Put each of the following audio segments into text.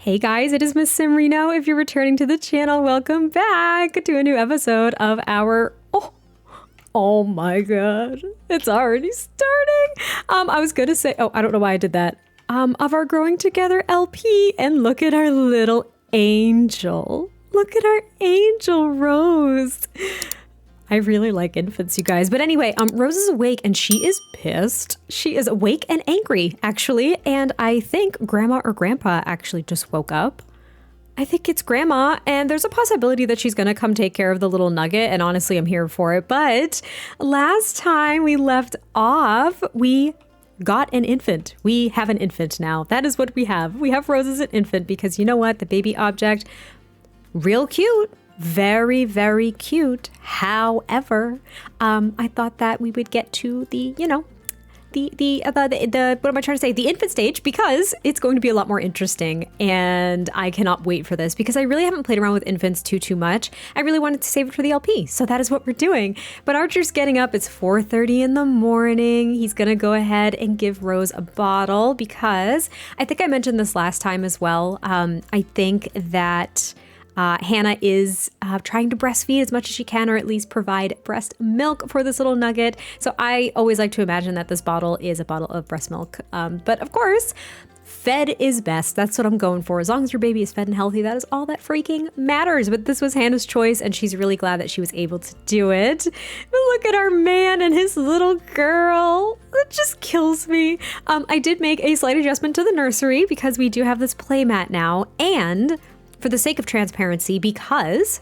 Hey guys, it is MissSimReno. If you're returning to the channel, welcome back to a new episode of our, oh my god, it's already starting. I was gonna say, I don't know why I did that, of our Growing Together LP, and look at our little angel. Look at our angel, Rose. I really like infants, you guys. But anyway, Rose is awake and she is pissed. She is awake and angry, actually. And I think Grandma or Grandpa actually just woke up. I think it's Grandma, and there's a possibility that she's gonna come take care of the little nugget, and honestly, I'm here for it. But last time we left off, we got an infant. We have an infant now. That is what we have. We have Rose as an infant because you know what? The baby object, real cute. Very, very cute. However, I thought that we would get to the, what am I trying to say? The infant stage, because it's going to be a lot more interesting, and I cannot wait for this because I really haven't played around with infants too much. I really wanted to save it for the LP, so that is what we're doing. But Archer's getting up. It's 4:30 in the morning. He's gonna go ahead and give Rose a bottle because I think I mentioned this last time as well. I think that Hannah is trying to breastfeed as much as she can, or at least provide breast milk for this little nugget. So I always like to imagine that this bottle is a bottle of breast milk. But of course, fed is best. That's what I'm going for. As long as your baby is fed and healthy, that is all that freaking matters. But this was Hannah's choice, and she's really glad that she was able to do it. But look at our man and his little girl. It just kills me. I did make a slight adjustment to the nursery because we do have this play mat now, and for the sake of transparency, because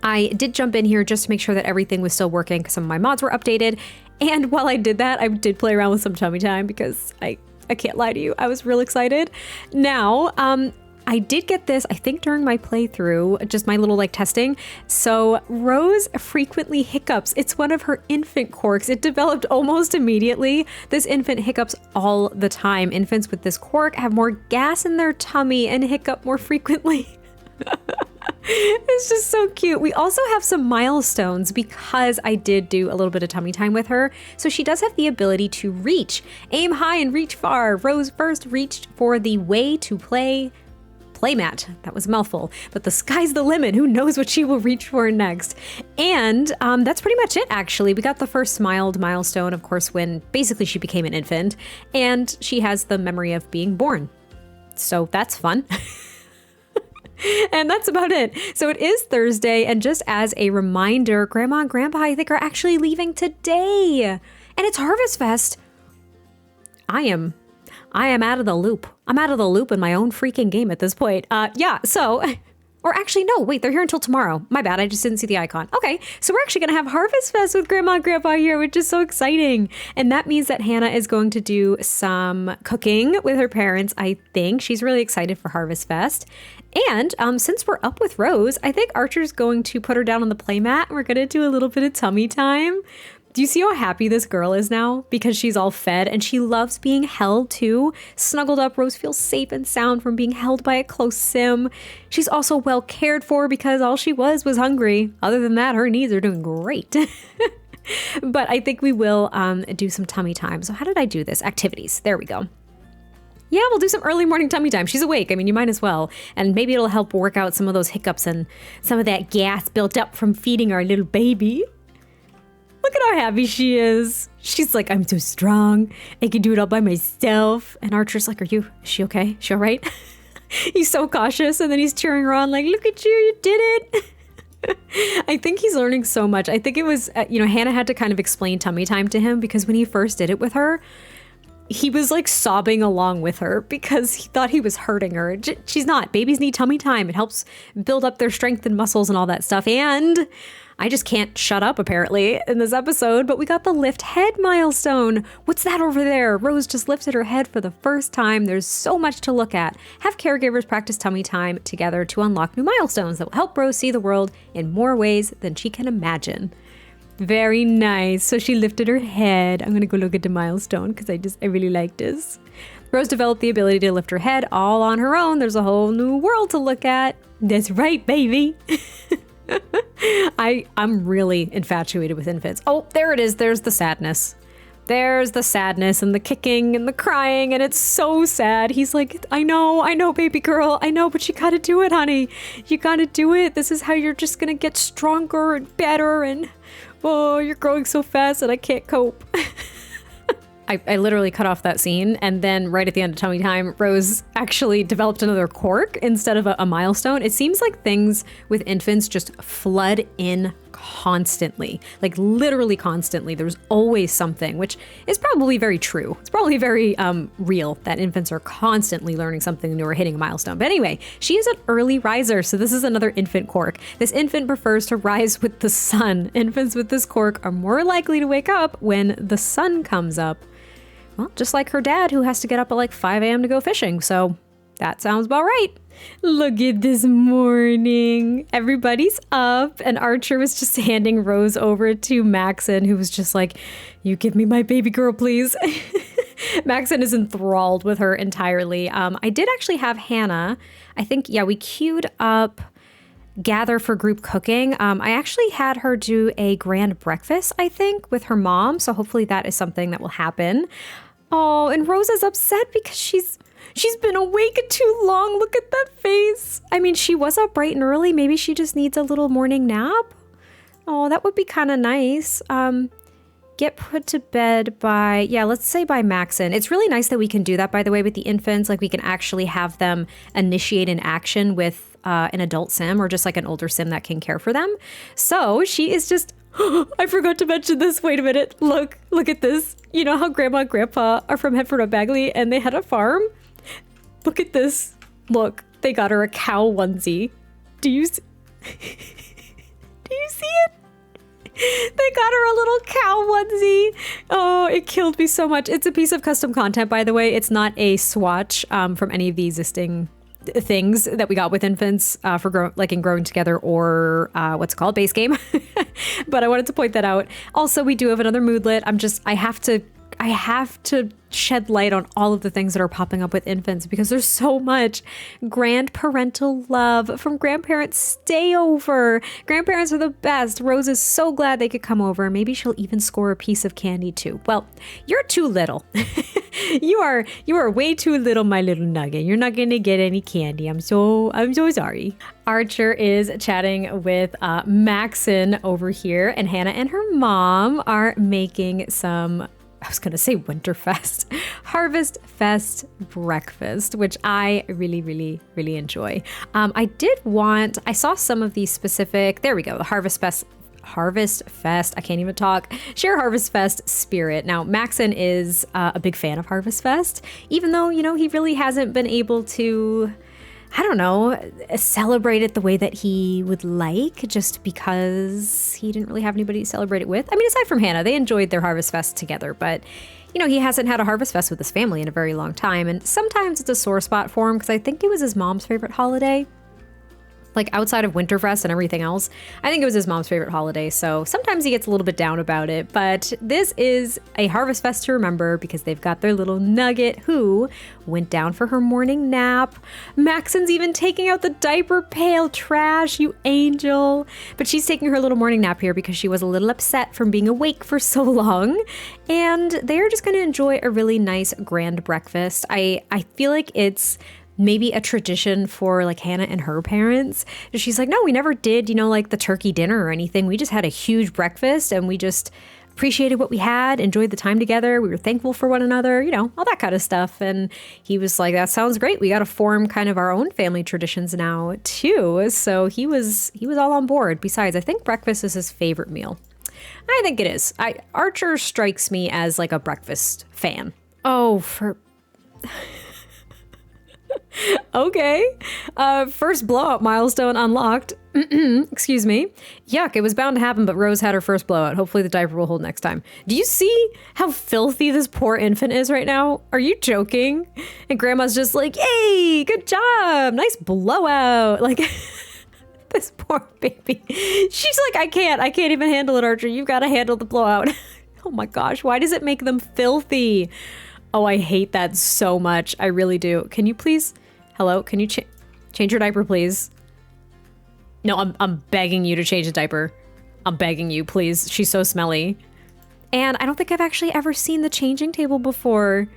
I did jump in here just to make sure that everything was still working because some of my mods were updated. And while I did that, I did play around with some tummy time because I can't lie to you, I was real excited. Now, I did get this, I think during my playthrough, just my little testing. So Rose frequently hiccups. It's one of her infant quirks. It developed almost immediately. This infant hiccups all the time. Infants with this quirk have more gas in their tummy and hiccup more frequently. It's just so cute. We also have some milestones because I did do a little bit of tummy time with her. So she does have the ability to reach, aim high and reach far. Rose first reached for the way to play playmat. That was a mouthful, but the sky's the limit. Who knows what she will reach for next? And that's pretty much it, actually. We got the first smiled milestone, of course, when basically she became an infant, and she has the memory of being born. So that's fun. And that's about it. So it is Thursday, and just as a reminder, Grandma and Grandpa, I think, are actually leaving today. And it's Harvest Fest. I am out of the loop. I'm out of the loop in my own freaking game at this point. Or actually, no, wait, they're here until tomorrow. My bad, I just didn't see the icon. Okay, so we're actually gonna have Harvest Fest with Grandma and Grandpa here, which is so exciting. And that means that Hannah is going to do some cooking with her parents, I think. She's really excited for Harvest Fest. And since we're up with Rose, I think Archer's going to put her down on the playmat, and we're gonna do a little bit of tummy time. Do you see how happy this girl is now? Because she's all fed and she loves being held too. Snuggled up, Rose feels safe and sound from being held by a close sim. She's also well cared for because all she was hungry. Other than that, her needs are doing great. But I think we will do some tummy time. So how did I do this? Activities. There we go. Yeah, we'll do some early morning tummy time. She's awake. I mean, you might as well. And maybe it'll help work out some of those hiccups and some of that gas built up from feeding our little baby. Look at how happy she is. She's like, I'm so strong. I can do it all by myself. And Archer's like, is she okay? Is she all right? He's so cautious. And then he's cheering her on like, look at you did it. I think he's learning so much. I think it was, Hannah had to kind of explain tummy time to him because when he first did it with her, he was like sobbing along with her because he thought he was hurting her. She's not. Babies need tummy time. It helps build up their strength and muscles and all that stuff. And I just can't shut up, apparently, in this episode, but we got the lift head milestone. What's that over there? Rose just lifted her head for the first time. There's so much to look at. Have caregivers practice tummy time together to unlock new milestones that will help Rose see the world in more ways than she can imagine. Very nice. So she lifted her head. I'm going to go look at the milestone because I really like this. Rose developed the ability to lift her head all on her own. There's a whole new world to look at. That's right, baby. I'm really infatuated with infants. Oh, there it is. There's the sadness. there's the sadness and the kicking and the crying, and it's so sad. He's like, I know, baby girl, I know, but you gotta do it, honey. You gotta do it. This is how you're just gonna get stronger and better, and oh, you're growing so fast and I can't cope. I literally cut off that scene, and then right at the end of tummy time, Rose actually developed another cork instead of a milestone. It seems like things with infants just flood in constantly, like literally constantly. There's always something, which is probably very true. It's probably very real that infants are constantly learning something new or hitting a milestone. But anyway, she is an early riser, so this is another infant cork. This infant prefers to rise with the sun. Infants with this cork are more likely to wake up when the sun comes up. Well, just like her dad, who has to get up at like 5 a.m. to go fishing. So that sounds about right. Look at this morning. Everybody's up, and Archer was just handing Rose over to Maxon, who was just like, you give me my baby girl, please. Maxon is enthralled with her entirely. I did actually have Hannah. I think, yeah, we queued up gather for group cooking. I actually had her do a grand breakfast, I think, with her mom. So hopefully that is something that will happen. Oh, and Rose is upset because she's been awake too long. Look at that face. I mean, she was up bright and early. Maybe she just needs a little morning nap. Oh, that would be kind of nice. Get put to bed by, yeah, let's say by Maxon. It's really nice that we can do that, by the way, with the infants. Like, we can actually have them initiate an action with an adult sim, or just like an older sim that can care for them. So she is just, I forgot to mention this. Wait a minute. Look at this. You know how Grandma and Grandpa are from Headford on Bagley and they had a farm? Look at this. Look, they got her a cow onesie. Do you see it? They got her a little cow onesie. Oh, it killed me so much. It's a piece of custom content, by the way. It's not a swatch from any of the existing things that we got with infants for in Growing Together, or what's it called, base game. But I wanted to point that out. Also, we do have another moodlet. I have to shed light on all of the things that are popping up with infants, because there's so much grandparental love from Grandparent Stay Over. Grandparents are the best. Rose is so glad they could come over. Maybe she'll even score a piece of candy too. Well, you're too little. You are way too little, my little nugget. You're not gonna get any candy. I'm so sorry. Archer is chatting with Maxon over here, and Hannah and her mom are making some, I was going to say Winterfest, Harvest Fest breakfast, which I really, really, really enjoy. I saw some of these specific, there we go, the Harvest Fest, I can't even talk, Share Harvest Fest spirit. Now, Maxon is a big fan of Harvest Fest, even though, he really hasn't been able to, I don't know, celebrate it the way that he would like, just because he didn't really have anybody to celebrate it with. I mean, aside from Hannah, they enjoyed their Harvest Fest together, but he hasn't had a Harvest Fest with his family in a very long time. And sometimes it's a sore spot for him, because I think it was his mom's favorite holiday. Like, outside of Winterfest and everything else, I think it was his mom's favorite holiday. So sometimes he gets a little bit down about it, but this is a Harvest Fest to remember, because they've got their little nugget who went down for her morning nap. Maxon's even taking out the diaper pail trash, you angel. But she's taking her little morning nap here because she was a little upset from being awake for so long. And they're just going to enjoy a really nice grand breakfast. I feel like it's maybe a tradition for like Hannah and her parents. She's like, no, we never did, like the turkey dinner or anything. We just had a huge breakfast, and we just appreciated what we had, enjoyed the time together. We were thankful for one another, all that kind of stuff. And he was like, that sounds great. We got to form kind of our own family traditions now too. So he was all on board. Besides, I think breakfast is his favorite meal. I think it is. Archer strikes me as like a breakfast fan. Oh, okay. First blowout milestone unlocked. Excuse me. Yuck, it was bound to happen, but Rose had her first blowout. Hopefully the diaper will hold next time. Do you see how filthy this poor infant is right now? Are you joking? And Grandma's just like, yay, good job. Nice blowout. Like, this poor baby. She's like, I can't even handle it, Archer. You've got to handle the blowout. Oh my gosh, why does it make them filthy? Oh, I hate that so much. I really do. Can you please, hello? Can you change your diaper, please? No, I'm begging you to change the diaper. I'm begging you, please. She's so smelly. And I don't think I've actually ever seen the changing table before.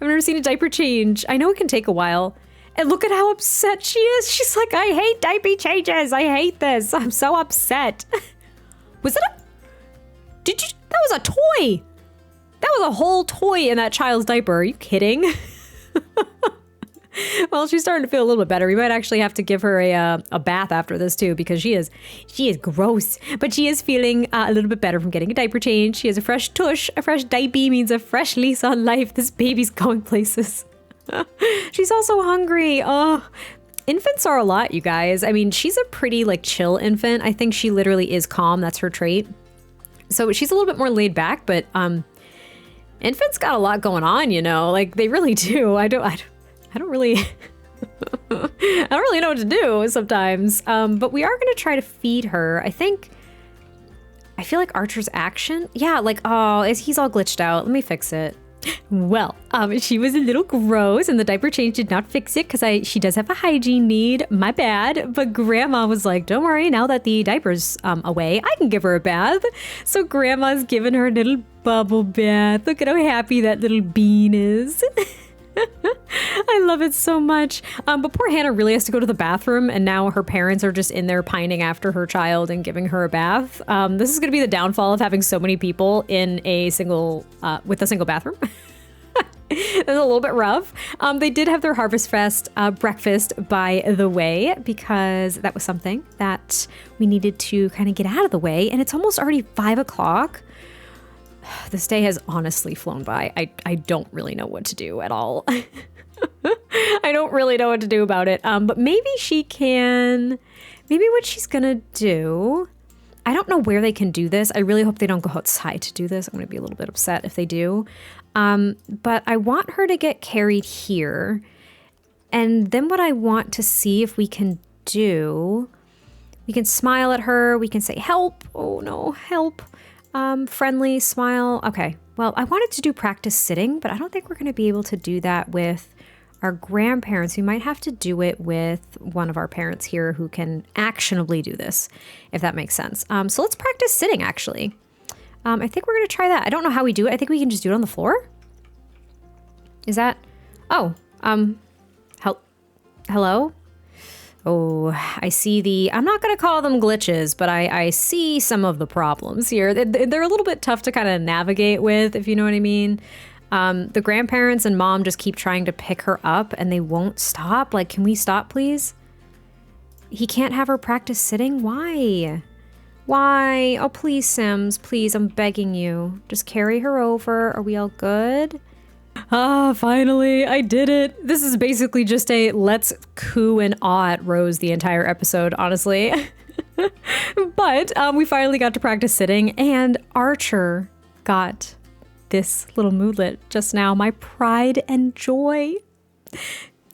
I've never seen a diaper change. I know it can take a while. And look at how upset she is. She's like, I hate diaper changes. I hate this. I'm so upset. Was it that was a toy. That was a whole toy in that child's diaper. Are you kidding? Well, she's starting to feel a little bit better. We might actually have to give her a bath after this too, because she is gross, but she is feeling a little bit better from getting a diaper change. She has a fresh tush. A fresh diaper means a fresh lease on life. This baby's going places. She's also hungry. Oh, infants are a lot, you guys. I mean, she's a pretty like chill infant. I think she literally is calm. That's her trait. So she's a little bit more laid back, but infants got a lot going on, you know, like they really do. I don't really I don't really know what to do sometimes. But we are going to try to feed her. I feel like Archer's action. Yeah, like, oh, he's all glitched out. Let me fix it. Well, she was a little gross and the diaper change did not fix it because she does have a hygiene need. My bad. But Grandma was like, don't worry, now that the diaper's away, I can give her a bath. So Grandma's giving her a little bubble bath. Look at how happy that little bean is. I love it so much. But poor Hannah really has to go to the bathroom, and now her parents are just in there pining after her child and giving her a bath. This is going to be the downfall of having so many people in a single with a single bathroom. It's a little bit rough. They did have their Harvest Fest breakfast, by the way, because that was something that we needed to kind of get out of the way. And it's almost already 5 o'clock. This day has honestly flown by. I don't really know what to do at all. I don't really know what to do about it. But maybe what she's gonna do, I don't know where they can do this. I really hope they don't go outside to do this. I'm gonna be a little bit upset if they do. But I want her to get carried here. And then what I want to see if we can do, we can smile at her. We can say, help. Oh no, help. Friendly smile. Okay. Well, I wanted to do practice sitting, but I don't think we're going to be able to do that with our grandparents. We might have to do it with one of our parents here who can actionably do this, if that makes sense. So let's practice sitting, actually. I think we're going to try that. I don't know how we do it. I think we can just do it on the floor. Is that? Oh, hello? Oh, I see I'm not going to call them glitches, but I see some of the problems here. They're a little bit tough to kind of navigate with, if you know what I mean. The grandparents and mom just keep trying to pick her up and they won't stop. Like, can we stop, please? He can't have her practice sitting? Why? Why? Oh, please, Sims, please, I'm begging you. Just carry her over. Are we all good? Ah, finally, I did it. This is basically just a let's coo and awe at Rose the entire episode, honestly. But we finally got to practice sitting, and Archer got this little moodlet just now. My pride and joy.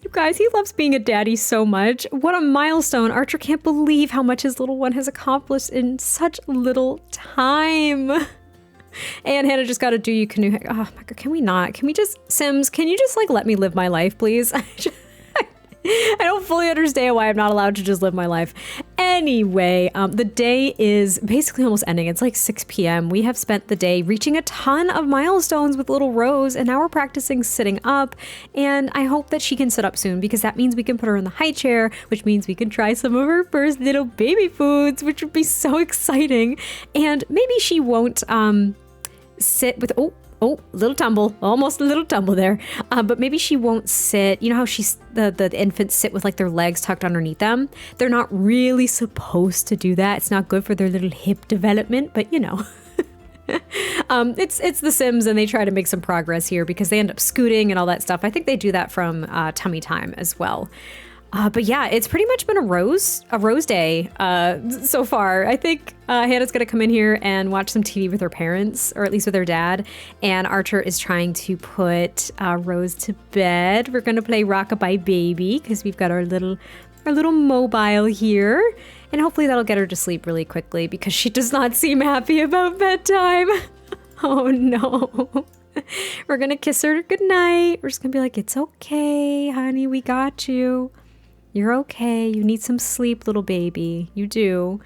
You guys, he loves being a daddy so much. What a milestone. Archer can't believe how much his little one has accomplished in such little time. And Hannah just got to do you canoe. Oh my God, can we not? Can we just, Sims, can you just like let me live my life, please? I don't fully understand why I'm not allowed to just live my life. Anyway, the day is basically almost ending. It's like 6 p.m. We have spent the day reaching a ton of milestones with little Rose, and now we're practicing sitting up. And I hope that she can sit up soon, because that means we can put her in the high chair, which means we can try some of her first little baby foods, which would be so exciting. And maybe she won't sit with, oh, little tumble, almost a little tumble there. But maybe she won't sit. You know how the infants sit with like their legs tucked underneath them? They're not really supposed to do that. It's not good for their little hip development, but you know. It's The Sims, and they try to make some progress here because they end up scooting and all that stuff. I think they do that from tummy time as well. But yeah, it's pretty much been a Rose day so far. I think Hannah's going to come in here and watch some TV with her parents, or at least with her dad. And Archer is trying to put Rose to bed. We're going to play Rockabye Baby because we've got our little mobile here. And hopefully that'll get her to sleep really quickly because she does not seem happy about bedtime. Oh no. We're going to kiss her goodnight. We're just going to be like, it's okay, honey. We got you. You're okay. You need some sleep, little baby. You do.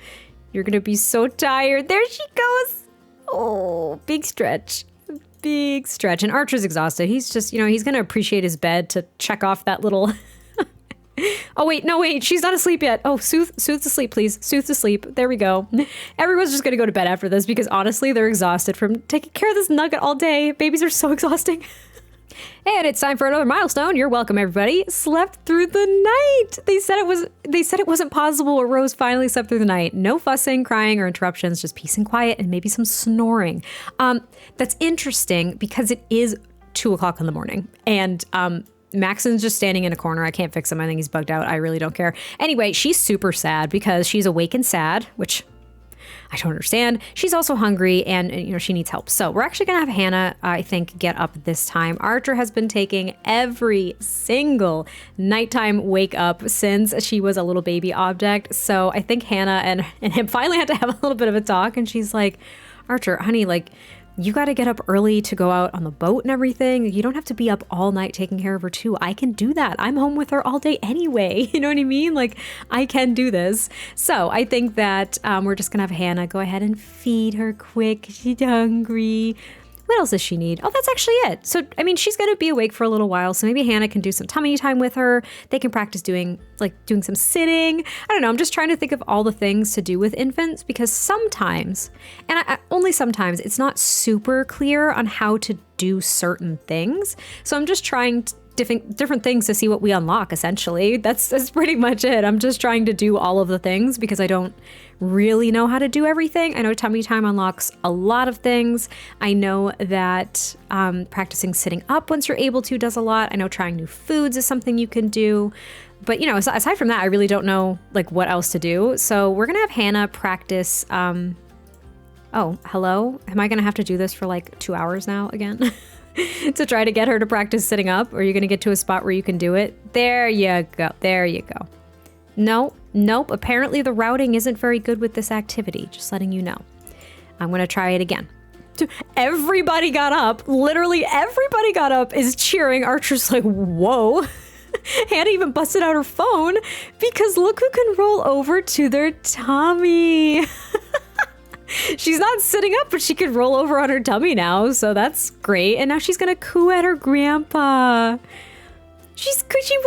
You're going to be so tired. There she goes. Oh, big stretch. Big stretch. And Archer's exhausted. He's just, he's going to appreciate his bed to check off that little... Oh, wait, no, wait, she's not asleep yet. Oh, Sooth's asleep, please. Sooth's asleep. There we go. Everyone's just going to go to bed after this because honestly, they're exhausted from taking care of this nugget all day. Babies are so exhausting. And it's time for another milestone. You're welcome, everybody. Slept through the night. They said it wasn't possible, but Rose finally slept through the night. No fussing, crying, or interruptions, just peace and quiet and maybe some snoring. That's interesting because it is 2 o'clock in the morning. And Maxon's just standing in a corner. I can't fix him. I think he's bugged out. I really don't care. Anyway, she's super sad because she's awake and sad, which I don't understand. She's also hungry and she needs help. So we're actually going to have Hannah, I think, get up this time. Archer has been taking every single nighttime wake up since she was a little baby object. So I think Hannah and him finally had to have a little bit of a talk. And she's like, Archer, honey, you got to get up early to go out on the boat and everything. You don't have to be up all night taking care of her too. I can do that. I'm home with her all day anyway. You know what I mean? I can do this. So I think that we're just going to have Hannah go ahead and feed her quick. She's hungry. What else does she need? Oh, that's actually it. So, she's going to be awake for a little while. So maybe Hannah can do some tummy time with her. They can practice doing some sitting. I don't know. I'm just trying to think of all the things to do with infants because sometimes, and only sometimes, it's not super clear on how to do certain things. So I'm just trying different things to see what we unlock, essentially. That's pretty much it. I'm just trying to do all of the things because I don't really know how to do everything. I know tummy time unlocks a lot of things. I know that practicing sitting up once you're able to does a lot. I know trying new foods is something you can do. But, aside from that, I really don't know what else to do. So we're going to have Hannah practice. Oh, hello? Am I going to have to do this for 2 hours now again? To try to get her to practice sitting up? Or are you going to get to a spot where you can do it? There you go. There you go. Nope. Apparently the routing isn't very good with this activity. Just letting you know. I'm going to try it again. Everybody got up. Literally everybody got up, is cheering. Archer's like, whoa. Hannah even busted out her phone because look who can roll over to their tummy. She's not sitting up, but she could roll over on her tummy now, so that's great. And now she's gonna coo at her grandpa. She's watching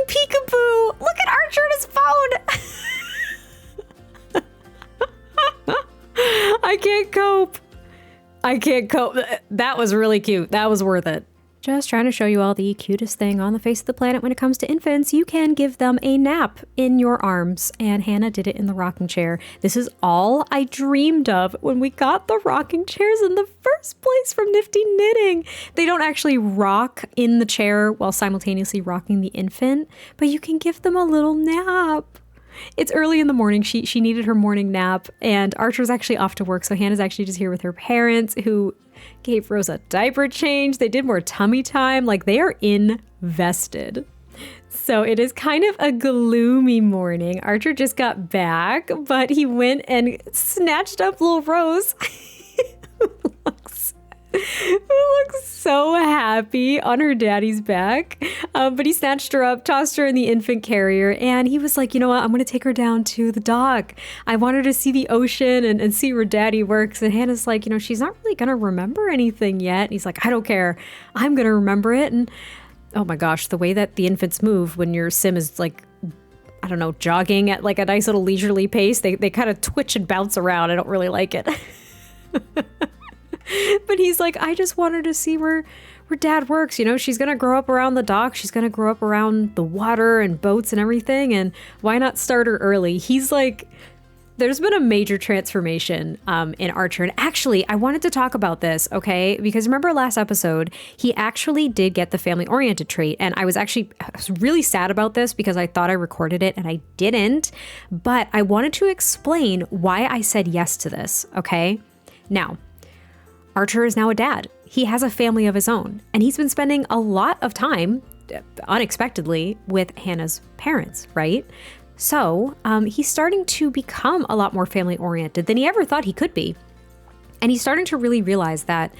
Peekaboo. Look at Archer on his phone. I can't cope. That was really cute. That was worth it. Just trying to show you all the cutest thing on the face of the planet when it comes to infants. You can give them a nap in your arms. And Hannah did it in the rocking chair. This is all I dreamed of when we got the rocking chairs in the first place from Nifty Knitting. They don't actually rock in the chair while simultaneously rocking the infant, but you can give them a little nap. It's early in the morning. She needed her morning nap, and Archer's actually off to work. So Hannah's actually just here with her parents who gave Rose a diaper change. They did more tummy time. They are invested. So it is kind of a gloomy morning. Archer just got back, but he went and snatched up little Rose. Who looks so happy on her daddy's back. But he snatched her up, tossed her in the infant carrier, and he was like, you know what? I'm going to take her down to the dock. I want her to see the ocean and see where daddy works. And Hannah's like, she's not really going to remember anything yet. And he's like, I don't care. I'm going to remember it. And oh my gosh, the way that the infants move when your sim is jogging at a nice little leisurely pace, they kind of twitch and bounce around. I don't really like it. But he's like, I just want her to see where dad works. She's going to grow up around the dock. She's going to grow up around the water and boats and everything. And why not start her early? He's like, there's been a major transformation in Archer. And actually, I wanted to talk about this, okay? Because remember last episode, he actually did get the family-oriented trait. And I was really sad about this because I thought I recorded it and I didn't. But I wanted to explain why I said yes to this, okay? Now, Archer is now a dad. He has a family of his own, and he's been spending a lot of time, unexpectedly, with Hannah's parents, right? So he's starting to become a lot more family-oriented than he ever thought he could be. And he's starting to really realize that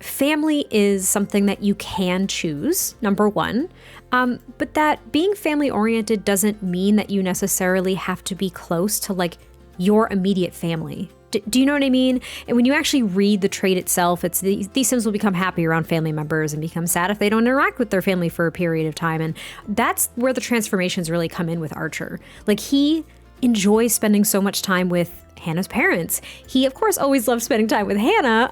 family is something that you can choose, number one, but that being family-oriented doesn't mean that you necessarily have to be close to your immediate family. Do you know what I mean? And when you actually read the trait itself, it's these Sims will become happy around family members and become sad if they don't interact with their family for a period of time. And that's where the transformations really come in with Archer. Like, he enjoys spending so much time with Hannah's parents. He, of course, always loved spending time with Hannah,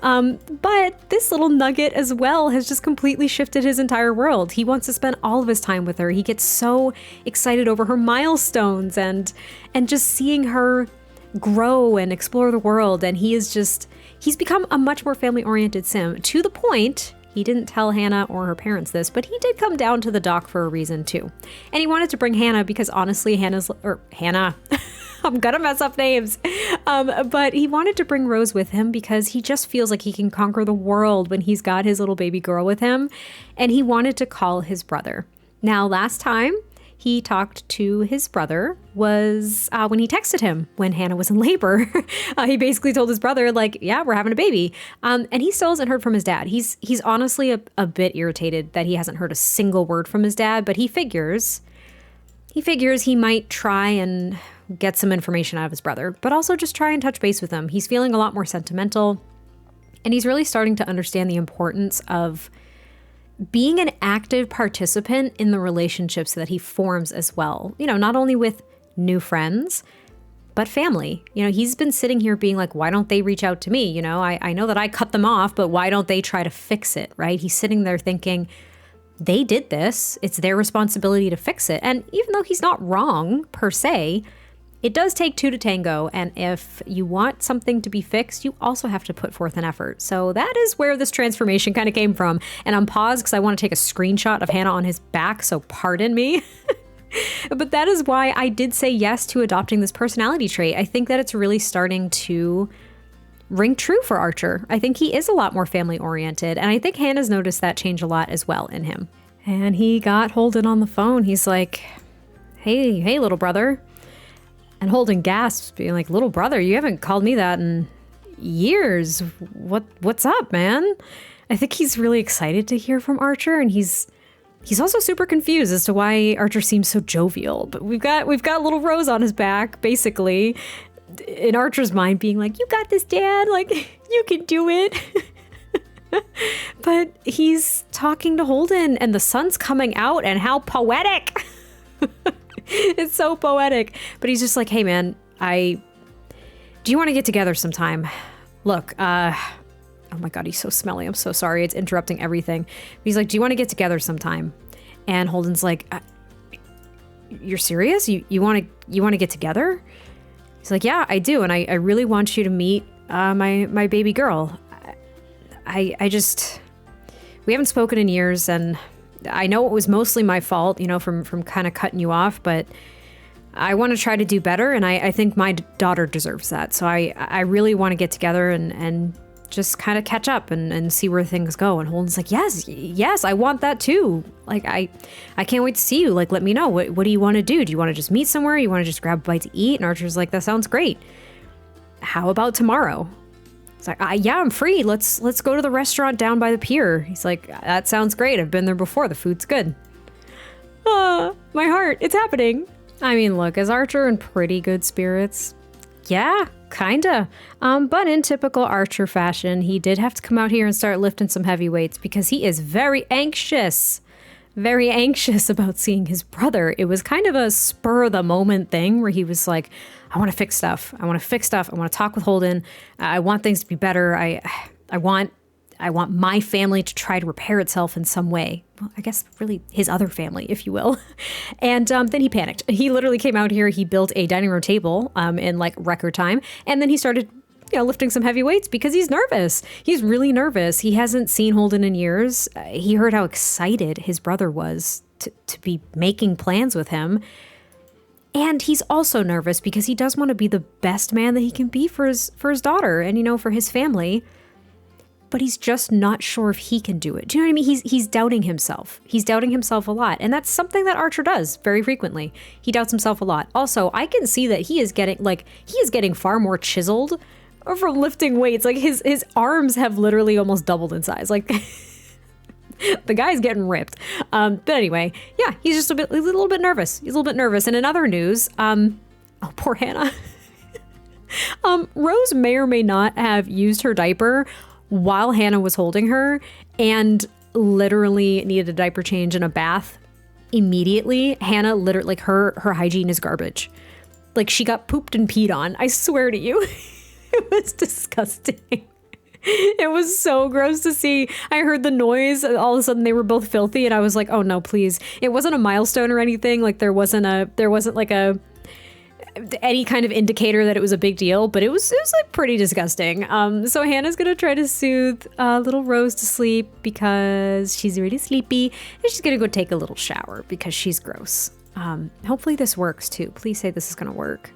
but this little nugget as well has just completely shifted his entire world. He wants to spend all of his time with her. He gets so excited over her milestones and just seeing her grow and explore the world. And he's become a much more family-oriented Sim, to the point he didn't tell Hannah or her parents this, but he did come down to the dock for a reason too. And he wanted to bring Hannah because honestly, Hannah, I'm gonna mess up names. But he wanted to bring Rose with him because he just feels like he can conquer the world when he's got his little baby girl with him. And he wanted to call his brother. Now, last time he talked to his brother was when he texted him when Hannah was in labor. He basically told his brother, like, yeah, we're having a baby. And he still hasn't heard from his dad. He's honestly a bit irritated that he hasn't heard a single word from his dad, but he figures he might try and get some information out of his brother, but also just try and touch base with him. He's feeling a lot more sentimental, and he's really starting to understand the importance of being an active participant in the relationships that he forms as well. You know, not only with new friends, but family. You know, he's been sitting here being like, why don't they reach out to me? You know, I know that I cut them off, but why don't they try to fix it, right? He's sitting there thinking, they did this. It's their responsibility to fix it. And even though he's not wrong per se, it does take two to tango, and if you want something to be fixed, you also have to put forth an effort. So that is where this transformation kind of came from. And I'm paused because I want to take a screenshot of Hannah on his back, so pardon me. But that is why I did say yes to adopting this personality trait. I think that it's really starting to ring true for Archer. I think he is a lot more family-oriented, and I think Hannah's noticed that change a lot as well in him. And he got Holden on the phone. He's like, hey, little brother. And Holden gasps, being like, little brother, you haven't called me that in years. What's up, man? I think he's really excited to hear from Archer, and he's also super confused as to why Archer seems so jovial. But we've got little Rose on his back, basically, in Archer's mind being like, you got this, Dad, like, you can do it. But he's talking to Holden, and the sun's coming out, and how poetic. It's so poetic. But he's just like, hey, man, do you want to get together sometime? Look, oh my God, he's so smelly. I'm so sorry. It's interrupting everything. He's like, do you want to get together sometime? And Holden's like, you're serious? You want to get together? He's like, yeah, I do. And I really want you to meet my baby girl. We haven't spoken in years, and I know it was mostly my fault, you know, from kind of cutting you off, but I want to try to do better, and I think my daughter deserves that. So I really want to get together and just kind of catch up and see where things go. And Holden's like, yes, I want that too. Like, I can't wait to see you. Like, let me know. What do you want to do? Do you want to just meet somewhere? You want to just grab a bite to eat? And Archer's like, that sounds great. How about tomorrow? It's like, yeah, I'm free. Let's go to the restaurant down by the pier. He's like, that sounds great. I've been there before. The food's good. My heart, it's happening. I mean, look, is Archer in pretty good spirits? Yeah, kinda. But in typical Archer fashion, he did have to come out here and start lifting some heavy weights because he is very anxious about seeing his brother. It was kind of a spur of the moment thing where he was like, I want to fix stuff. I want to talk with Holden. I want things to be better. I want my family to try to repair itself in some way. Well, I guess really his other family, if you will. And then he panicked. He literally came out here. He built a dining room table in like record time. And then he started lifting some heavy weights because he's nervous. He's really nervous. He hasn't seen Holden in years. He heard how excited his brother was to be making plans with him. And he's also nervous because he does want to be the best man that he can be for his daughter and, for his family. But he's just not sure if he can do it. Do you know what I mean? He's doubting himself. He's doubting himself a lot. And that's something that Archer does very frequently. He doubts himself a lot. Also, I can see that he is getting far more chiseled from lifting weights. Like his arms have literally almost doubled in size. Like the guy's getting ripped. But anyway, yeah, he's just a little bit nervous. He's a little bit nervous. And in other news, oh, poor Hannah. Rose may or may not have used her diaper while Hannah was holding her and literally needed a diaper change and a bath immediately. Hannah literally, like her hygiene is garbage. Like she got pooped and peed on. I swear to you, it was disgusting. It was so gross to see. I heard the noise. All of a sudden they were both filthy. And I was like, oh no, please. It wasn't a milestone or anything. Like there wasn't like any kind of indicator that it was a big deal, but it was like pretty disgusting. So Hannah's gonna try to soothe little Rose to sleep because she's really sleepy, and she's gonna go take a little shower because she's gross. Hopefully this works too. Please say this is gonna work.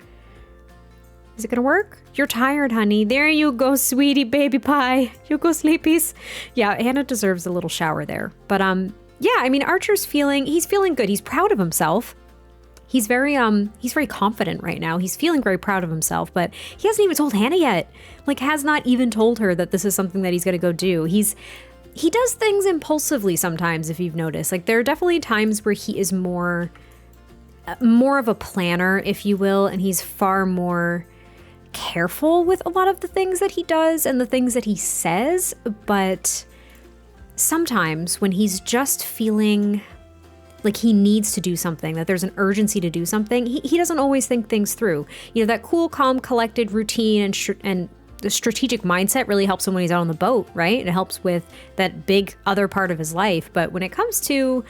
Is it gonna work? You're tired, honey. There you go, sweetie baby pie. You go sleepies. Yeah, Hannah deserves a little shower there. But yeah, I mean, Archer's feeling good. He's proud of himself. He's very confident right now. He's feeling very proud of himself, but he hasn't even told Hannah yet. Like, has not even told her that this is something that he's gonna go do. He does things impulsively sometimes, if you've noticed. Like, there are definitely times where he is more of a planner, if you will, and he's far more careful with a lot of the things that he does and the things that he says. But sometimes when he's just feeling like he needs to do something, that there's an urgency to do something, he doesn't always think things through. You know, that cool, calm, collected routine and the strategic mindset really helps him when he's out on the boat, right? It helps with that big other part of his life. But when it comes to,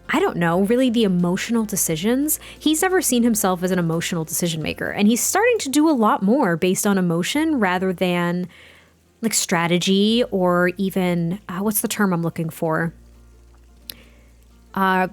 I don't know, really the emotional decisions, he's never seen himself as an emotional decision maker. And he's starting to do a lot more based on emotion rather than like strategy or even, what's the term I'm looking for? I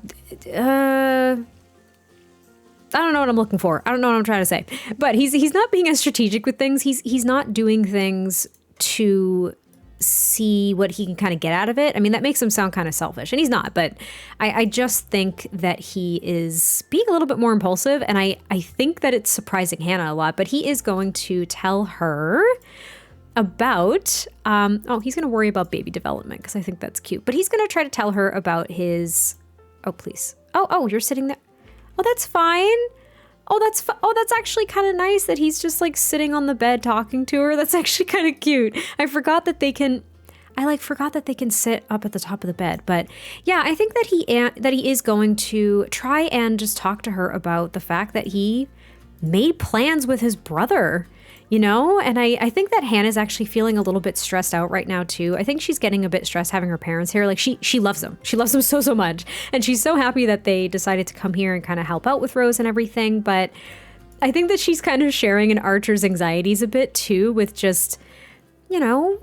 don't know what I'm looking for. I don't know what I'm trying to say. But he's not being as strategic with things. He's not doing things to see what he can kind of get out of it. I mean, that makes him sound kind of selfish, and he's not. But I just think that he is being a little bit more impulsive, and I think that it's surprising Hannah a lot. But he is going to tell her about, he's going to worry about baby development because I think that's cute. But he's going to try to tell her about his, oh, please. Oh, you're sitting there. Oh, that's fine. That's actually kind of nice that he's just like sitting on the bed talking to her. That's actually kind of cute. I forgot that they can sit up at the top of the bed. But yeah, I think that he is going to try and just talk to her about the fact that he made plans with his brother, you know? And I think that Hannah's actually feeling a little bit stressed out right now too. I think she's getting a bit stressed having her parents here. Like she loves them. She loves them so much. And she's so happy that they decided to come here and kind of help out with Rose and everything. But I think that she's kind of sharing in Archer's anxieties a bit too, with just, you know,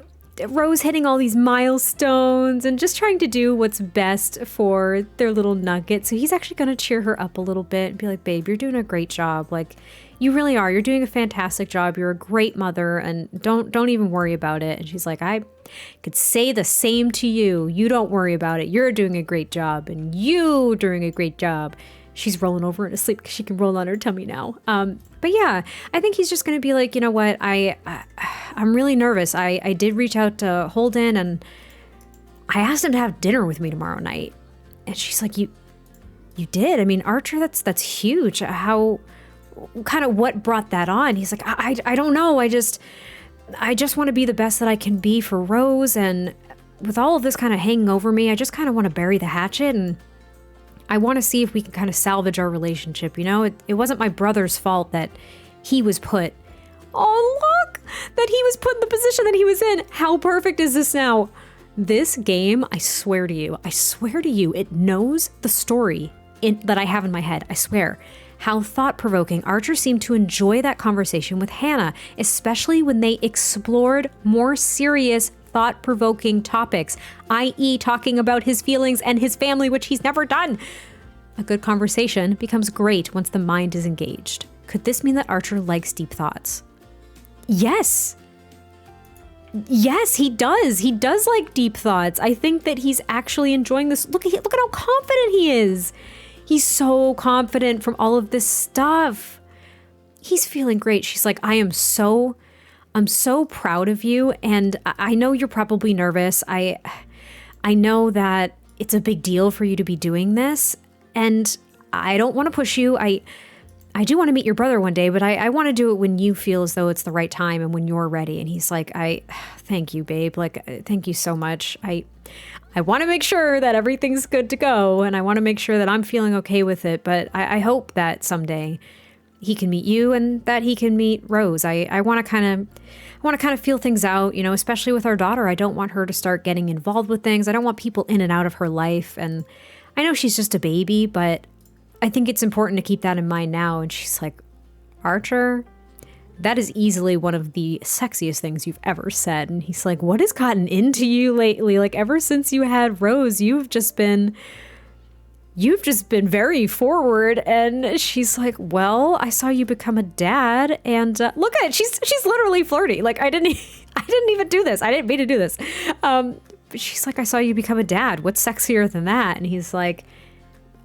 Rose hitting all these milestones and just trying to do what's best for their little nugget. So he's actually going to cheer her up a little bit and be like, babe, you're doing a great job. Like, you really are. You're doing a fantastic job. You're a great mother, and don't even worry about it. And she's like, I could say the same to you. You don't worry about it. You're doing a great job, and you doing a great job. She's rolling over into sleep because she can roll on her tummy now. But yeah, I think he's just going to be like, you know what? I'm really nervous. I did reach out to Holden, and I asked him to have dinner with me tomorrow night. And she's like, you did? I mean, Archer, that's huge. How, kind of what brought that on? He's like, I don't know. I just want to be the best that I can be for Rose. And with all of this kind of hanging over me, I just kind of want to bury the hatchet, and I want to see if we can kind of salvage our relationship. You know, it wasn't my brother's fault that he was put, oh, look, that he was put in the position that he was in. How perfect is this now? This game, I swear to you, it knows the story that I have in my head. I swear. How thought-provoking. Archer seemed to enjoy that conversation with Hannah, especially when they explored more serious, thought-provoking topics, i.e. talking about his feelings and his family, which he's never done. A good conversation becomes great once the mind is engaged. Could this mean that Archer likes deep thoughts? Yes. Yes, he does. He does like deep thoughts. I think that he's actually enjoying this. Look at how confident he is. He's so confident from all of this stuff. He's feeling great. She's like, I'm so proud of you. And I know you're probably nervous. I know that it's a big deal for you to be doing this. And I don't want to push you. I I do want to meet your brother one day, but I want to do it when you feel as though it's the right time and when you're ready. And he's like, thank you, babe. Like, thank you so much. I want to make sure that everything's good to go. And I want to make sure that I'm feeling okay with it. But I hope that someday he can meet you and that he can meet Rose. I want to kind of feel things out, you know, especially with our daughter. I don't want her to start getting involved with things. I don't want people in and out of her life. And I know she's just a baby, but I think it's important to keep that in mind now. And she's like, Archer, that is easily one of the sexiest things you've ever said. And he's like, what has gotten into you lately? Like, ever since you had Rose, you've just been very forward. And she's like, well, I saw you become a dad, and look at it. She's literally flirty. Like, I didn't even do this. I didn't mean to do this. But she's like, I saw you become a dad. What's sexier than that? And he's like,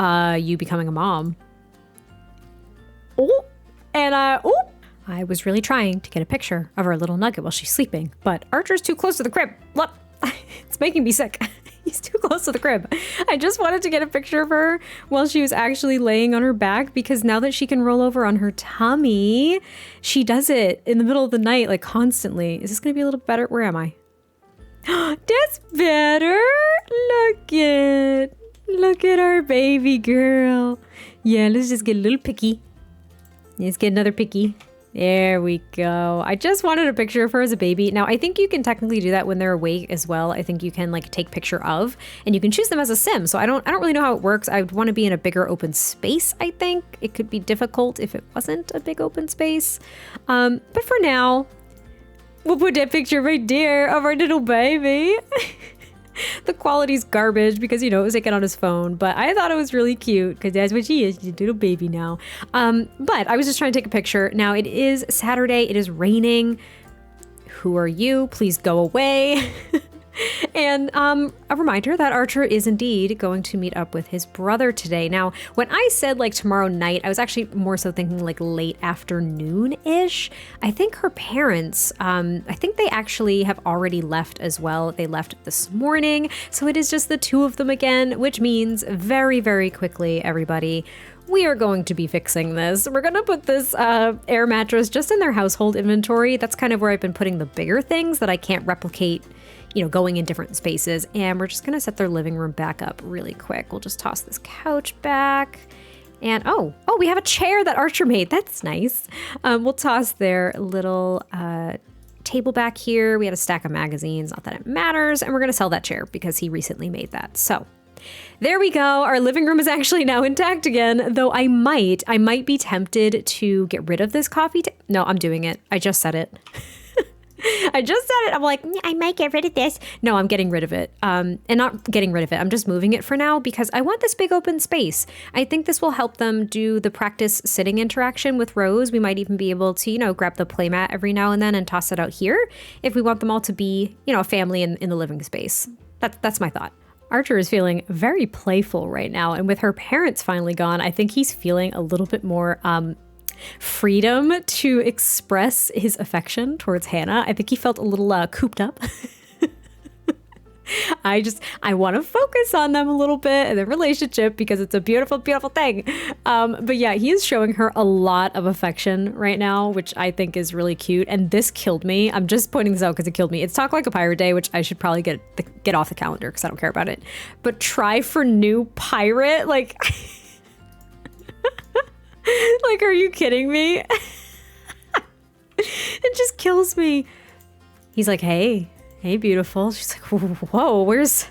you becoming a mom. I was really trying to get a picture of our little nugget while she's sleeping, but Archer's too close to the crib. Look, it's making me sick. He's too close to the crib. I just wanted to get a picture of her while she was actually laying on her back, because now that she can roll over on her tummy, she does it in the middle of the night, like constantly. Is this going to be a little better? Where am I? That's better. Look at our baby girl. Yeah, let's just get a little picky. Let's get another picky. There we go. I just wanted a picture of her as a baby. Now, I think you can technically do that when they're awake as well. I think you can like take picture of, and you can choose them as a sim. So I don't really know how it works. I would want to be in a bigger open space. I think it could be difficult if it wasn't a big open space. But for now, we'll put that picture right there of our little baby. The quality's garbage because, you know, it was taken on his phone, but I thought it was really cute because that's what she is. She's a little baby now. But I was just trying to take a picture. Now it is Saturday. It is raining. Who are you? Please go away. And a reminder that Archer is indeed going to meet up with his brother today. Now, when I said like tomorrow night, I was actually more so thinking like late afternoon-ish. I think her parents, I think they actually have already left as well. They left this morning. So it is just the two of them again, which means very, very quickly, everybody, we are going to be fixing this. We're going to put this air mattress just in their household inventory. That's kind of where I've been putting the bigger things that I can't replicate, you know, going in different spaces. And we're just going to set their living room back up really quick. We'll just toss this couch back. And oh, we have a chair that Archer made. That's nice. We'll toss their little table back here. We had a stack of magazines, not that it matters. And we're going to sell that chair because he recently made that. So there we go. Our living room is actually now intact again, though I might be tempted to get rid of this coffee. No, I'm doing it. I just said it. I just said it. I'm like, I might get rid of this. No, I'm getting rid of it. And not getting rid of it. I'm just moving it for now because I want this big open space. I think this will help them do the practice sitting interaction with Rose. We might even be able to, you know, grab the playmat every now and then and toss it out here if we want them all to be, you know, a family in the living space. That's my thought. Archer is feeling very playful right now. And with her parents finally gone, I think he's feeling a little bit more freedom to express his affection towards Hannah. I think he felt a little cooped up. I want to focus on them a little bit and their relationship because it's a beautiful, beautiful thing. But yeah, he is showing her a lot of affection right now, which I think is really cute. And this killed me. I'm just pointing this out because it killed me. It's Talk Like a Pirate Day, which I should probably get off the calendar because I don't care about it. But try for new pirate, like, like, are you kidding me? It just kills me. He's like, hey, beautiful. She's like, whoa, where's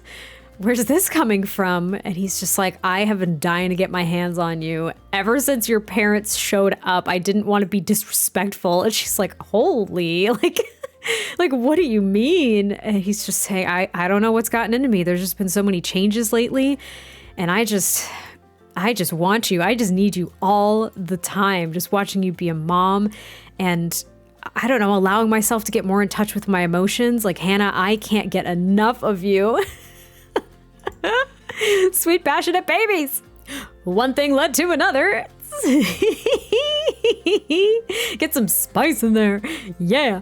this coming from? And he's just like, I have been dying to get my hands on you. Ever since your parents showed up, I didn't want to be disrespectful. And she's like, holy, like, what do you mean? And he's just saying, I don't know what's gotten into me. There's just been so many changes lately. And I just want you. I just need you all the time. Just watching you be a mom and I don't know, allowing myself to get more in touch with my emotions. Like, Hannah, I can't get enough of you. Sweet, passionate babies. One thing led to another. Get some spice in there. Yeah.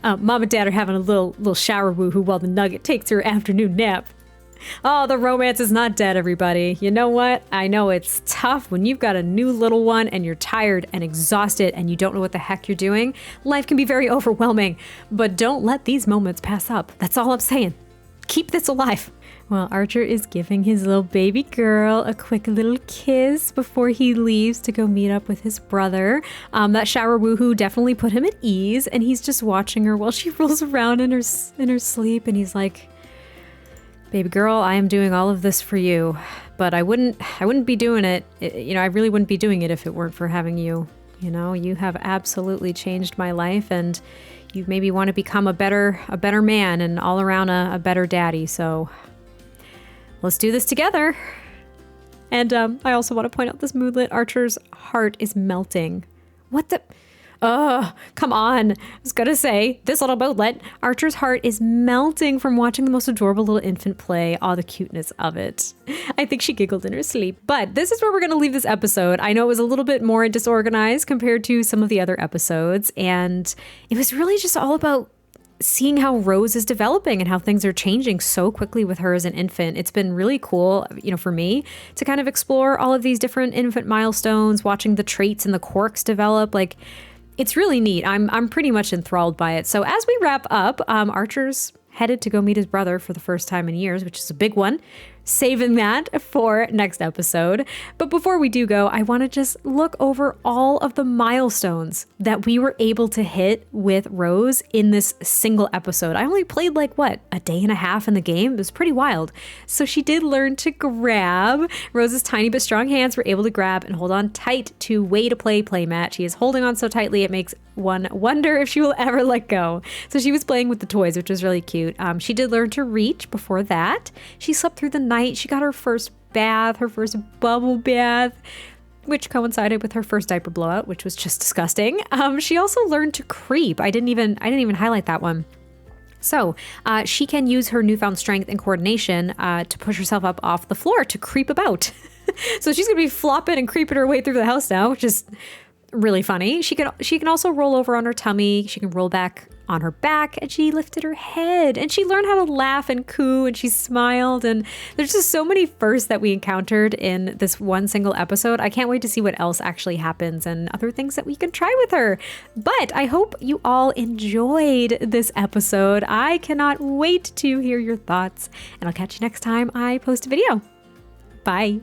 Mom and Dad are having a little shower woohoo while the nugget takes her afternoon nap. Oh, the romance is not dead, everybody. You know what? I know it's tough when you've got a new little one and you're tired and exhausted and you don't know what the heck you're doing. Life can be very overwhelming, but don't let these moments pass up. That's all I'm saying. Keep this alive. Well, Archer is giving his little baby girl a quick little kiss before he leaves to go meet up with his brother. That shower woohoo definitely put him at ease, and he's just watching her while she rolls around in her sleep, and he's like, "Baby girl, I am doing all of this for you, but I wouldn't be doing it. I really wouldn't be doing it if it weren't for having you. You have absolutely changed my life, and you maybe want to become a better man and all around a better daddy. So let's do this together." And I also want to point out this moodlet. Archer's heart is melting. What the? Oh, come on. I was going to say, this little moodlet. Archer's heart is melting from watching the most adorable little infant play. All the cuteness of it. I think she giggled in her sleep. But this is where we're going to leave this episode. I know it was a little bit more disorganized compared to some of the other episodes. And it was really just all about seeing how Rose is developing and how things are changing so quickly with her as an infant. It's been really cool, for me to kind of explore all of these different infant milestones, watching the traits and the quirks develop. Like, it's really neat. I'm pretty much enthralled by it. So as we wrap up, Archer's headed to go meet his brother for the first time in years, which is a big one. Saving that for next episode. But before we do go, I want to just look over all of the milestones that we were able to hit with Rose in this single episode. I only played a day and a half in the game. It was pretty wild. So she did learn to grab. Rose's tiny but strong hands were able to grab and hold on tight to Way to Play playmat. She is holding on so tightly it makes one wonder if she will ever let go. So she was playing with the toys, which was really cute. She did learn to reach before that. She slept through the night. She got her first bath, her first bubble bath, which coincided with her first diaper blowout, which was just disgusting. She also learned to creep. I didn't even highlight that one. So she can use her newfound strength and coordination to push herself up off the floor to creep about. So she's gonna be flopping and creeping her way through the house now, which is really funny. She can also roll over on her tummy. She can roll back on her back, and she lifted her head, and she learned how to laugh and coo, and she smiled. And there's just so many firsts that we encountered in this one single episode. I can't wait to see what else actually happens and other things that we can try with her. But I hope you all enjoyed this episode. I cannot wait to hear your thoughts, and I'll catch you next time I post a video. Bye.